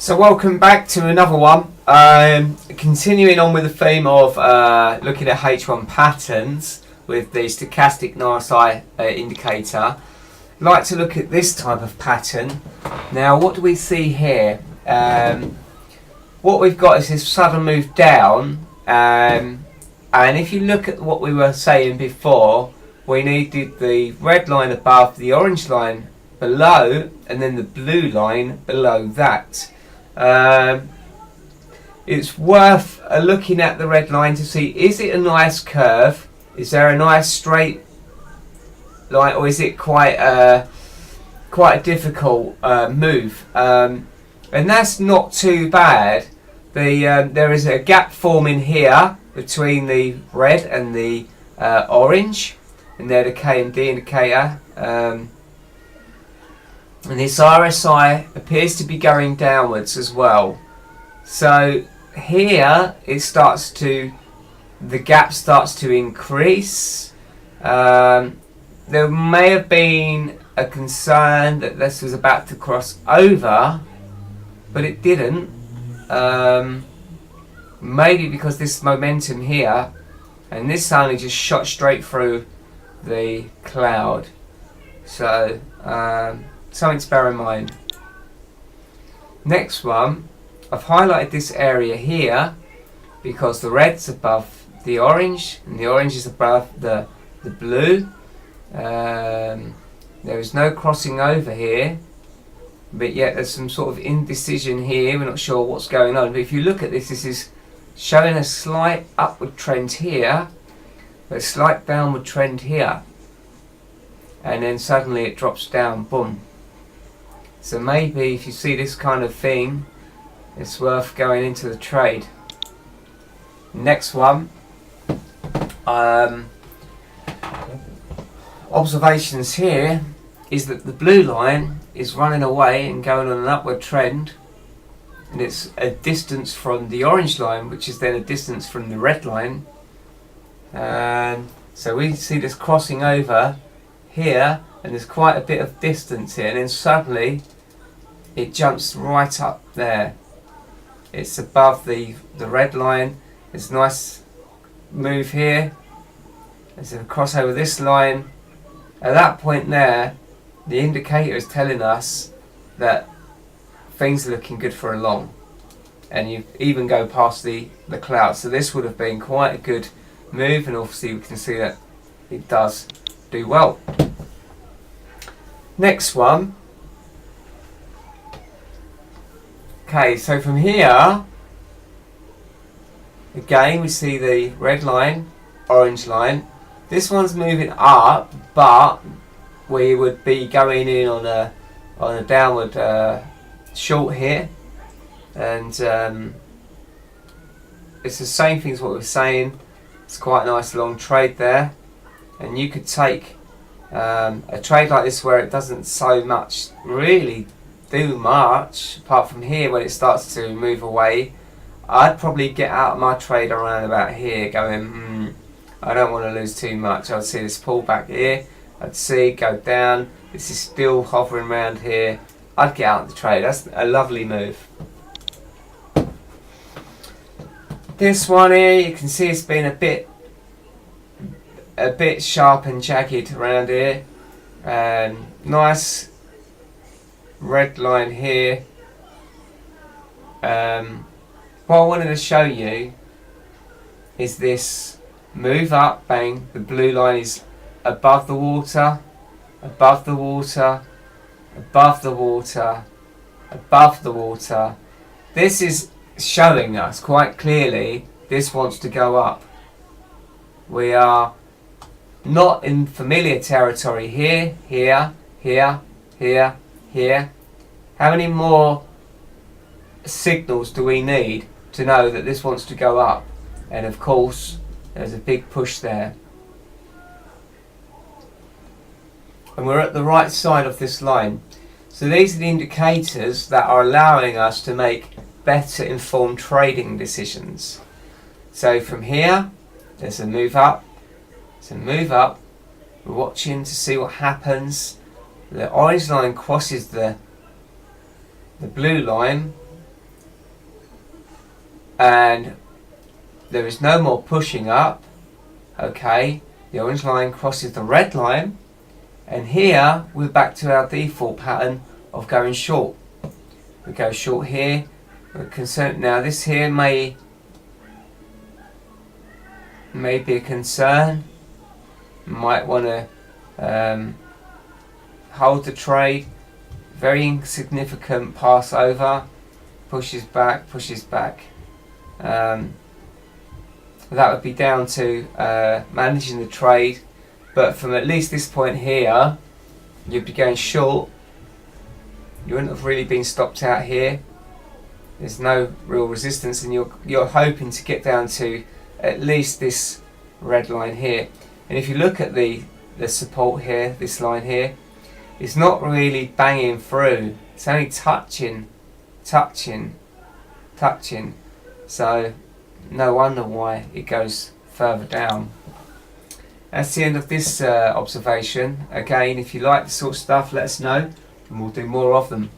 So welcome back to another one. Continuing on with the theme of looking at H1 patterns with the stochastic RSI indicator. I'd like to look at this type of pattern. Now what do we see here? What we've got is this sudden move down, and if you look at what we were saying before, we needed the red line above, the orange line below, and then the blue line below that. It's worth looking at the red line to see, is it a nice curve? Is there a nice straight line, or is it quite a difficult move? And that's not too bad. There is a gap forming here between the red and the orange, and they're the K and D indicator. And this RSI appears to be going downwards as well. So here the gap starts to increase. There may have been a concern that this was about to cross over, but it didn't. Maybe because this momentum here, and this only just shot straight through the cloud. So something to bear in mind. Next one, I've highlighted this area here because the red's above the orange and the orange is above the blue. There is no crossing over here, but yet there's some sort of indecision here. We're not sure what's going on, but if you look at this, this is showing a slight upward trend here, but a slight downward trend here, and then suddenly it drops down, boom. So maybe if you see this kind of thing, it's worth going into the trade. Next one, observations here is that the blue line is running away and going on an upward trend, and it's a distance from the orange line, which is then a distance from the red line. And so we see this crossing over here, and there's quite a bit of distance here, and then suddenly it jumps right up there. It's above the red line. It's a nice move here. It's a cross over this line. At that point there, the indicator is telling us that things are looking good for a long, and you even go past the cloud. So this would have been quite a good move, and obviously we can see that it does do well. Next one. Okay, so from here, again we see the red line, orange line. This one's moving up, but we would be going in on a downward short here, and it's the same thing as what we were saying. It's quite a nice long trade there, and you could take a trade like this where it doesn't so much really do much apart from here when it starts to move away. I'd probably get out of my trade around about here, going I don't want to lose too much. I'd see this pull back here, I'd see it go down, this is still hovering around here. I'd get out of the trade. That's a lovely move. This one here, you can see it's been a bit sharp and jagged around here. Nice red line here. What I wanted to show you is this move up, bang, the blue line is above the water, above the water, above the water, above the water. This is showing us quite clearly this wants to go up. We are not in familiar territory here, here, here, here, here. How many more signals do we need to know that this wants to go up? And of course there's a big push there, and we're at the right side of this line. So these are the indicators that are allowing us to make better informed trading decisions. So from here there's a move up, it's a move up, we're watching to see what happens. The orange line crosses the blue line, and there is no more pushing up. Okay, the orange line crosses the red line, and here we're back to our default pattern of going short. We go short here. We're concerned now. This here may be a concern. You might want to hold the trade. Very insignificant pass over. Pushes back. That would be down to managing the trade, but from at least this point here, you'd be going short. You wouldn't have really been stopped out here. There's no real resistance, and you're hoping to get down to at least this red line here. And if you look at the support here, this line here, it's not really banging through. It's only touching. So no wonder why it goes further down. That's the end of this observation. Again, if you like this sort of stuff, let us know and we'll do more of them.